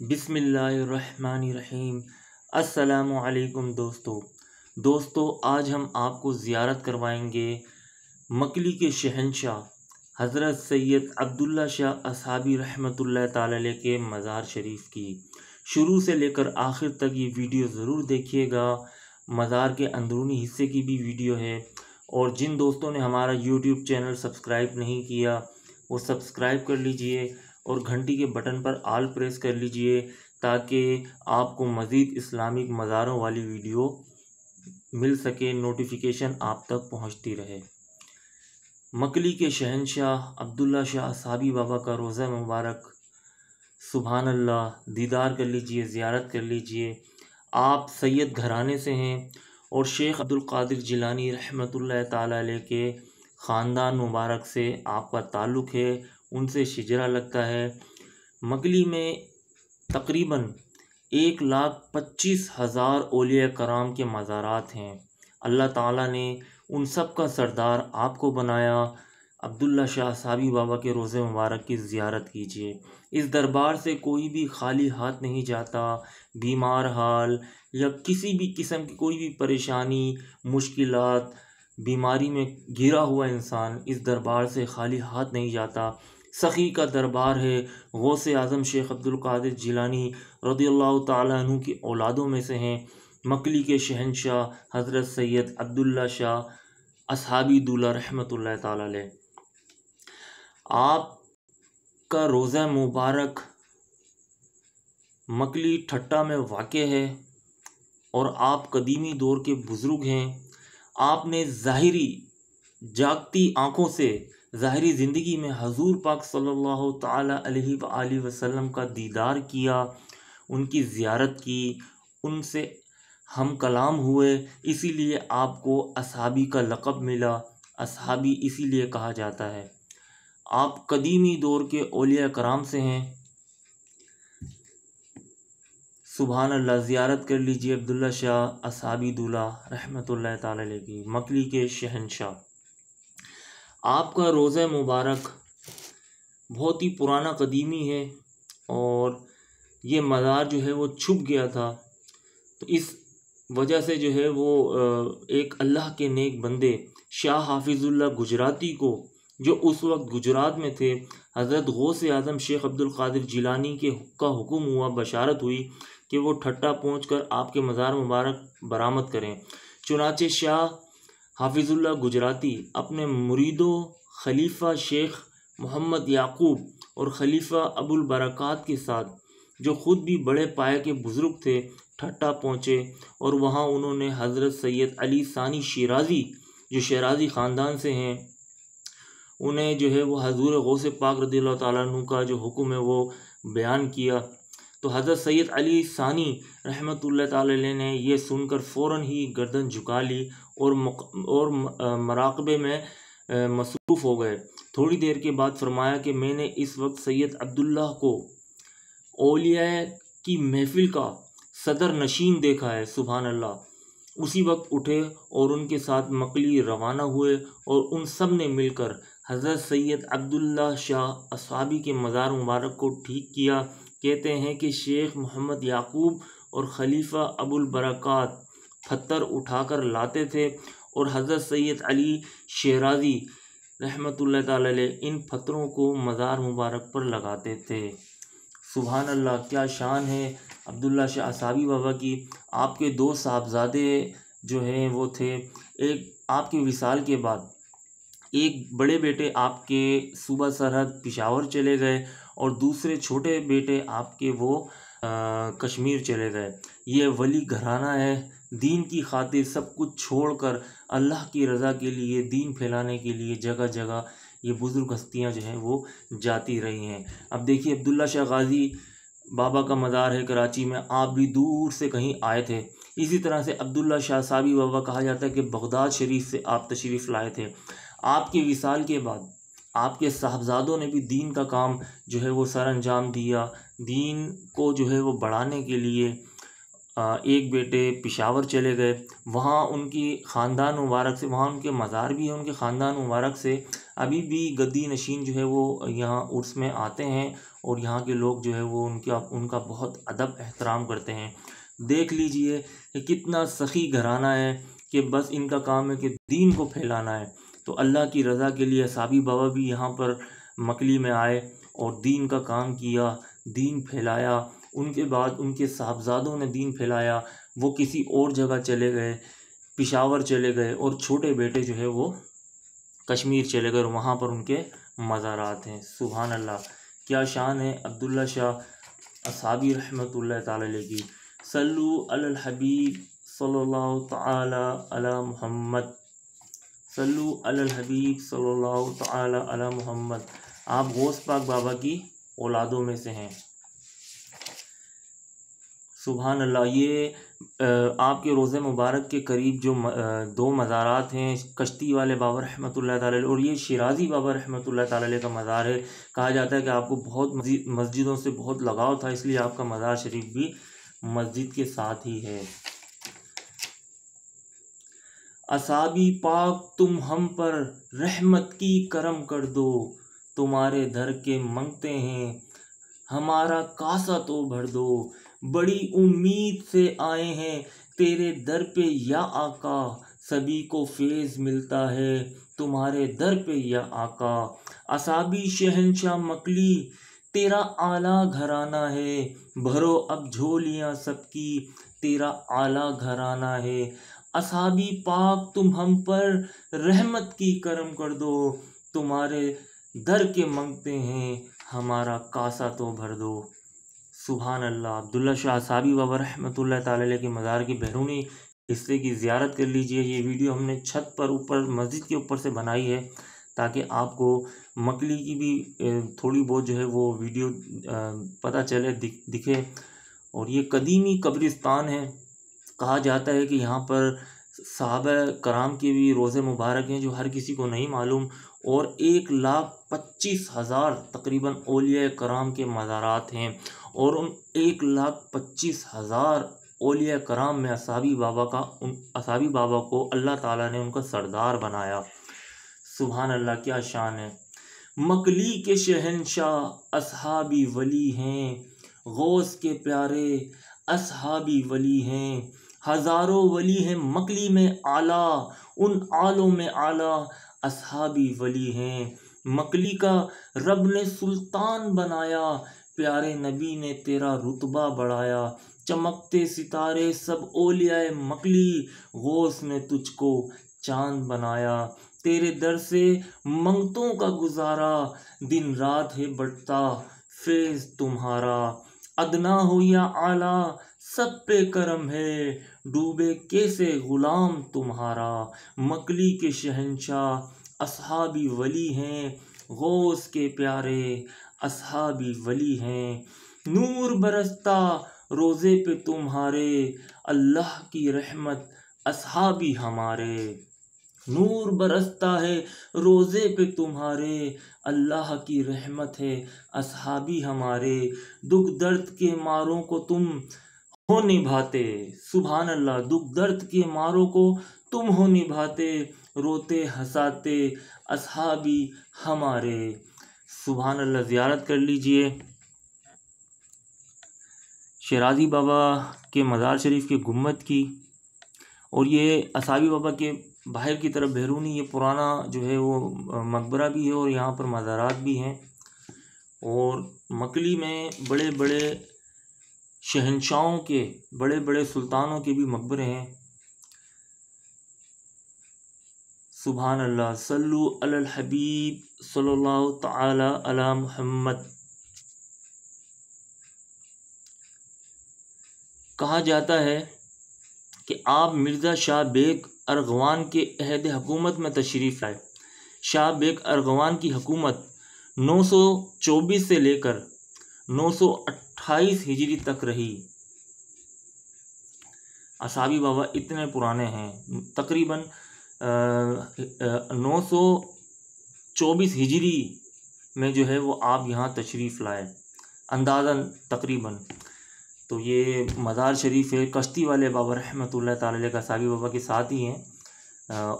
बिस्मिल्लाहिर्रहमानिर्रहीम। अस्सलामु अलैकुम दोस्तों, आज हम आपको ज़ियारत करवाएंगे मकली के शहंशाह हज़रत सैयद अब्दुल्ला शाह असहाबी रहमतुल्लाह ताला अलैह के मज़ार शरीफ की। शुरू से लेकर आखिर तक ये वीडियो ज़रूर देखिएगा। मज़ार के अंदरूनी हिस्से की भी वीडियो है, और जिन दोस्तों ने हमारा यूट्यूब चैनल सब्सक्राइब नहीं किया वो सब्सक्राइब कर लीजिए और घंटी के बटन पर आल प्रेस कर लीजिए, ताकि आपको मज़ीद इस्लामिक मज़ारों वाली वीडियो मिल सके, नोटिफिकेशन आप तक पहुंचती रहे। मकली के शहंशाह अब्दुल्ला शाह असहाबी बाबा का रोज़ा मुबारक, सुभान अल्लाह, दीदार कर लीजिए, ज़ियारत कर लीजिए। आप सैयद घराने से हैं और शेख अब्दुल कादिर जिलानी रहमतुल्लाह ताला अलैह के ख़ानदान मुबारक से आपका ताल्लुक़ है, उनसे शिजरा लगता है। मकली में तकरीबन 1,25,000 औलिया कराम के मज़ारात हैं। अल्लाह ताला ने उन सब का सरदार आपको बनाया। अब्दुल्ला शाह असहाबी बाबा के रोज़े मुबारक की ज़ियारत कीजिए। इस दरबार से कोई भी खाली हाथ नहीं जाता। बीमार हाल या किसी भी किस्म की कोई भी परेशानी, मुश्किलात, बीमारी में घिरा हुआ इंसान इस दरबार से खाली हाथ नहीं जाता। सखी का दरबार है। गौसे आज़म शेख अब्दुल कादिर जिलानी रज़ियल्लाहु ताला अन्हु की औलादों में से हैं मकली के शहंशाह हज़रत सैयद अब्दुल्ला शाह असहाबी दूल्हा रहमतुल्लाह ताला अलैह। आपका रोज़ा मुबारक मकली ठट्टा में वाक़ है और आप कदीमी दौर के बुज़ुर्ग हैं। आपने ज़ाहिरी जागती आँखों से ज़ाहिरी ज़िंदगी में हजूर पाक सल्लल्लाहु ताला अलैहि वसल्लम का दीदार किया, उनकी ज़ियारत की, उनसे हम कलाम हुए, इसीलिए आपको असहाबी का लक़ब मिला। असहाबी इसीलिए कहा जाता है। आप कदीमी दौर के औलिया कराम से हैं। सुभान अल्लाह, ज़ियारत कर लीजिए अब्दुल्ला शाह असहाबी दूल्हा रहमतुल्लाह ताला अलैह की, मकली के शहंशाह। आपका रोज़ा मुबारक बहुत ही पुराना कदीमी है और ये मज़ार जो है वो छुप गया था, तो इस वजह से जो है वो एक अल्लाह के नेक बंदे शाह हाफिज़ुल्लाह गुजराती को, जो उस वक्त गुजरात में थे, हज़रत गौसे आज़म शेख अब्दुल कादिर जिलानी के का हुक्म हुआ, बशारत हुई कि वो ठट्टा पहुंचकर आपके मज़ार मुबारक बरामद करें। चुनाचे शाह हाफिज़ुल्लाह गुजराती अपने मुरीदों खलीफा शेख मोहम्मद याकूब और खलीफा अबुल बरक़ात के साथ, जो ख़ुद भी बड़े पाए के बुज़ुर्ग थे, ठट्टा पहुँचे और वहाँ उन्होंने हज़रत सैयद अली सानी शिराज़ी, जो शिराज़ी ख़ानदान से हैं, उन्हें जो है वो हज़ूर गौसे पाक रज़ियल्लाहु ताला अन्हु का जो हुक्म है वो बयान किया। तो हज़रत सैयद अली सानी रहमतुल्लाह ताला अलैह ने ये सुनकर फ़ौरन ही गर्दन झुका ली और मराक़बे में मसरूफ़ हो गए। थोड़ी देर के बाद फरमाया कि मैंने इस वक्त सैयद अब्दुल्ला को औलिया की महफ़िल का सदर नशीन देखा है। सुभान अल्लाह। उसी वक्त उठे और उनके साथ मकली रवाना हुए और उन सब ने मिलकर हज़रत सैयद अब्दुल्ला शाह असहाबी के मज़ार मुबारक को ठीक किया। कहते हैं कि शेख मोहम्मद याकूब और खलीफा अबुल बरक़ात पत्थर उठाकर लाते थे और हज़रत सैयद अली शिराज़ी रहमतुल्लाह ताला अलैह इन पत्थरों को मज़ार मुबारक पर लगाते थे। सुभान अल्लाह, क्या शान है अब्दुल्ला शाह असहाबी बाबा की। आपके दो साहबजादे जो हैं वो थे, एक आपके विसाल के बाद एक बड़े बेटे आपके सूबा सरहद पिशावर चले गए और दूसरे छोटे बेटे आपके वो कश्मीर चले गए। ये वली घराना है, दीन की खातिर सब कुछ छोड़कर अल्लाह की रज़ा के लिए, दीन फैलाने के लिए जगह जगह ये बुज़ुर्ग हस्तियाँ जो हैं वो जाती रही हैं। अब देखिए, अब्दुल्ला शाह गाज़ी बाबा का मज़ार है कराची में, आप भी दूर से कहीं आए थे। इसी तरह से अब्दुल्ला शाह असहाबी बाबा कहा जाता है कि बगदाद शरीफ से आप तशरीफ़ लाए थे। आपके विसाल के बाद आपके साहबजादों ने भी दीन का काम जो है वो सर अंजाम दिया। दीन को जो है वो बढ़ाने के लिए एक बेटे पिशावर चले गए, वहाँ उनकी ख़ानदान मुबारक से, वहाँ उनके मज़ार भी हैं, उनके ख़ानदान मुबारक से अभी भी गद्दी नशीन जो है वो यहाँ उर्स में आते हैं और यहाँ के लोग जो है वो उनका बहुत अदब एहतराम करते हैं। देख लीजिए कि कितना सखी घराना है कि बस इनका काम है कि दीन को फैलाना है। तो अल्लाह की रज़ा के लिए असाबी बाबा भी यहाँ पर मकली में आए और दीन का काम किया, दीन फैलाया। उनके बाद उनके साहबजादों ने दीन फैलाया, वो किसी और जगह चले गए, पेशावर चले गए, और छोटे बेटे जो है वो कश्मीर चले गए और वहाँ पर उनके मज़ारात हैं। सुभान अल्लाह, क्या शान है अब्दुल्ला शाह असाबी रहमतुल्लाह ताला अलैह की। सल्लु अलल हबीब सल्लल्लाहु ताला अला मुहम्मद, सल्लु अलल हबीब सल्लल्लाहु ताला अला मुहम्मद। आप गौस पाक बाबा की औलादों में से हैं। सुभान अल्लाह। ये आपके रोज़े मुबारक के करीब जो दो मज़ारात हैं, कश्ती वाले बाबा रहमतुल्लाह ताला अलैह और ये शिराज़ी बाबा रहमतुल्लाह ताला अलैह का मज़ार है। कहा जाता है कि आपको बहुत मस्जिदों से बहुत लगाव था, इसलिए आपका मज़ार शरीफ भी मस्जिद के साथ ही है। असाबी पाक तुम हम पर रहमत की करम कर दो, तुम्हारे दर के मंगते हैं हमारा कासा तो भर दो। बड़ी उम्मीद से आए हैं तेरे दर पे या आका, सभी को फैज़ मिलता है तुम्हारे दर पे या आका। असाबी शहंशाह मकली तेरा आला घराना है, भरो अब झोलियाँ सबकी तेरा आला घराना है। असाबी पाक तुम हम पर रहमत की करम कर दो, तुम्हारे दर के मंगते हैं हमारा कासा तो भर दो। सुभान अल्लाह। अब्दुल्ला शाह असाबी बाबा रहमतुल्लाह ताला अलैह के मज़ार की बैरूनी हिस्से की ज़ियारत कर लीजिए। ये वीडियो हमने छत पर ऊपर मस्जिद के ऊपर से बनाई है ताकि आपको मकली की भी थोड़ी बहुत जो है वो वीडियो पता चले, दिखे। और ये कदीमी कब्रिस्तान है। कहा जाता है कि यहाँ पर सहाबा कराम के भी रोज़े मुबारक हैं जो हर किसी को नहीं मालूम, और 1,25,000 तकरीबन औलिया कराम के मज़ारात हैं, और उन 1,25,000 औलिया कराम में असाबी बाबा को अल्लाह ताला ने उनका सरदार बनाया। सुभान अल्लाह, क्या शान है। मकली के शहंशाह असहाबी वली हैं, गौस के प्यारे असहाबी वली हैं। हज़ारों वली हैं मकली में आला, उन आलों में आला असहाबी वली हैं। मकली का रब ने सुल्तान बनाया, प्यारे नबी ने तेरा रुतबा बढ़ाया। चमकते सितारे सब औलियाए मकली, गौस ने तुझको चांद बनाया। तेरे दर से मंगतों का गुजारा, दिन रात है बढ़ता फैज़ तुम्हारा। अदना हो या आला सब पे करम है, डूबे कैसे गुलाम तुम्हारा। मकली के शहंशाह असहाबी वली हैं, गौस के प्यारे असहाबी वली हैं। नूर बरसता रोज़े पे तुम्हारे, अल्लाह की रहमत असहाबी हमारे। नूर बरसता है रोज़े पे तुम्हारे, अल्लाह की रहमत है असहाबी हमारे। दुख दर्द के मारों को तुम हो निभाते, सुभान अल्लाह। दुख दर्द के मारों को तुम हो निभाते, रोते हंसाते असहाबी हमारे। सुभान अल्लाह। ज़ियारत कर लीजिए शिराज़ी बाबा के मज़ार शरीफ के गुम्बद की। और ये असाबी बाबा के बाहर की तरफ बैरूनी ये पुराना जो है वो मकबरा भी है और यहाँ पर मज़ारात भी हैं। और मकली में बड़े बड़े शहंशाहों के, बड़े बड़े सुल्तानों के भी मकबरे हैं। सुभान अल्लाह। सल्लु अलल हबीब सल्लल्लाहु ताला अला मुहम्मद। कहा जाता है कि आप मिर्ज़ा शाह बेग अरगवान के अहद हुकूमत में तशरीफ़ लाए। शाह बेग अरगवान की हुकूमत 924 से लेकर 928 हिजरी तक रही। असाबी बाबा इतने पुराने हैं, तकरीबन 924 हिजरी में जो है वो आप यहाँ तशरीफ़ लाए, अंदाज़न तकरीबन। तो ये मज़ार शरीफ है, कश्ती वाले बाबा रहमतुल्लाह ताला अलैह का असाबी बाबा के साथ ही हैं।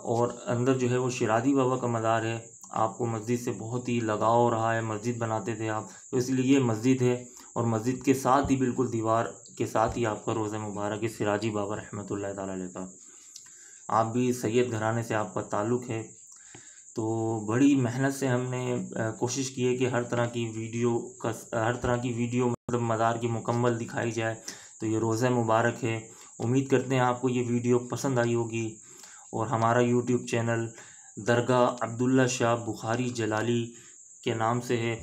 और अंदर जो है वो शिराज़ी बाबा का मज़ार है। आपको मस्जिद से बहुत ही लगाव रहा है, मस्जिद बनाते थे आप, तो इसलिए ये मस्जिद है। और मस्जिद के साथ ही बिल्कुल दीवार के साथ ही आपका रोज़ा मुबारक है सिराजी बाबा रहमतुल्लाह ताला अलैह का। आप भी सैयद घराने से आपका ताल्लुक़ है। तो बड़ी मेहनत से हमने कोशिश की है कि हर तरह की वीडियो मतलब मज़ार की मुकम्मल दिखाई जाए। तो ये रोज़ा मुबारक है। उम्मीद करते हैं आपको ये वीडियो पसंद आई होगी। और हमारा यूट्यूब चैनल दरगाह अब्दुल्ला शाह बुखारी जलाली के नाम से है,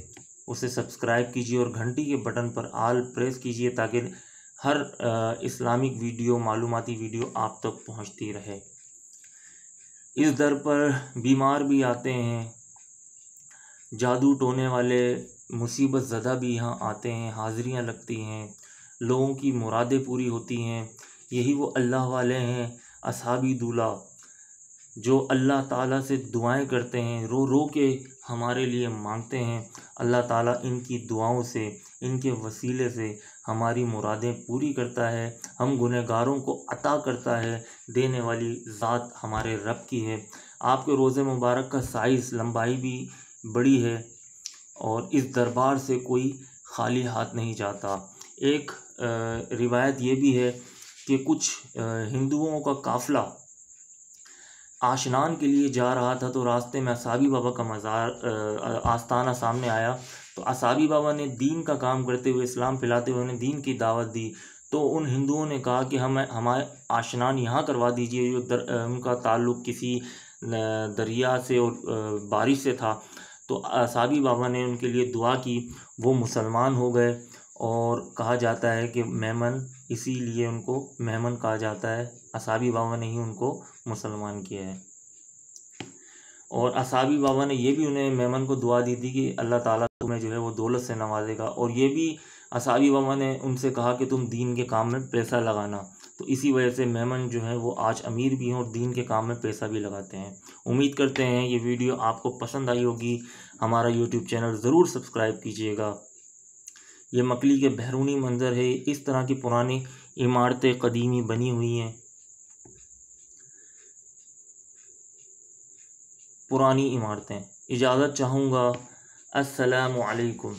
उसे सब्सक्राइब कीजिए और घंटी के बटन पर आल प्रेस कीजिए ताकि हर इस्लामिक वीडियो, मालूमाती वीडियो आप तक पहुंचती रहे। इस दर पर बीमार भी आते हैं, जादू टोने वाले मुसीबत ज़दा भी यहाँ आते हैं, हाज़िरियाँ लगती हैं, लोगों की मुरादें पूरी होती हैं। यही वो अल्लाह वाले हैं असहाबी दूल्हा, जो अल्लाह ताला से दुआएं करते हैं, रो रो के हमारे लिए मांगते हैं। अल्लाह ताला इनकी दुआओं से, इनके वसीले से हमारी मुरादें पूरी करता है, हम गुनहगारों को अता करता है। देने वाली ज़ात हमारे रब की है। आपके रोज़े मुबारक का साइज़, लंबाई भी बड़ी है और इस दरबार से कोई खाली हाथ नहीं जाता। एक रिवायत ये भी है कि कुछ हिंदुओं का काफ़िला आशनान के लिए जा रहा था, तो रास्ते में असाबी बाबा का मज़ार आस्ताना सामने आया। तो असाबी बाबा ने दीन का काम करते हुए, इस्लाम फैलाते हुए उन्हें दीन की दावत दी। तो उन हिंदुओं ने कहा कि हमारे आशनान यहाँ करवा दीजिए। जो उनका ताल्लुक़ किसी दरिया से और बारिश से था। तो असाबी बाबा ने उनके लिए दुआ की, वो मुसलमान हो गए। और कहा जाता है कि मेमन, इसीलिए उनको मेमन कहा जाता है। असाबी बाबा ने ही उनको मुसलमान किया है। और असाबी बाबा ने ये भी उन्हें, मेमन को दुआ दी थी कि अल्लाह ताला तुम्हें जो है वो दौलत से नवाजेगा। और ये भी असाबी बाबा ने उनसे कहा कि तुम दीन के काम में पैसा लगाना। तो इसी वजह से मेमन जो है वो आज अमीर भी हैं और दीन के काम में पैसा भी लगाते हैं। उम्मीद करते हैं ये वीडियो आपको पसंद आई होगी। हमारा यूट्यूब चैनल ज़रूर सब्सक्राइब कीजिएगा। ये मकली के बैरूनी मंज़र है। इस तरह की पुरानी इमारतें कदीमी बनी हुई हैं, पुरानी इमारतें। इजाज़त चाहूँगा। अस्सलामु अलैकुम।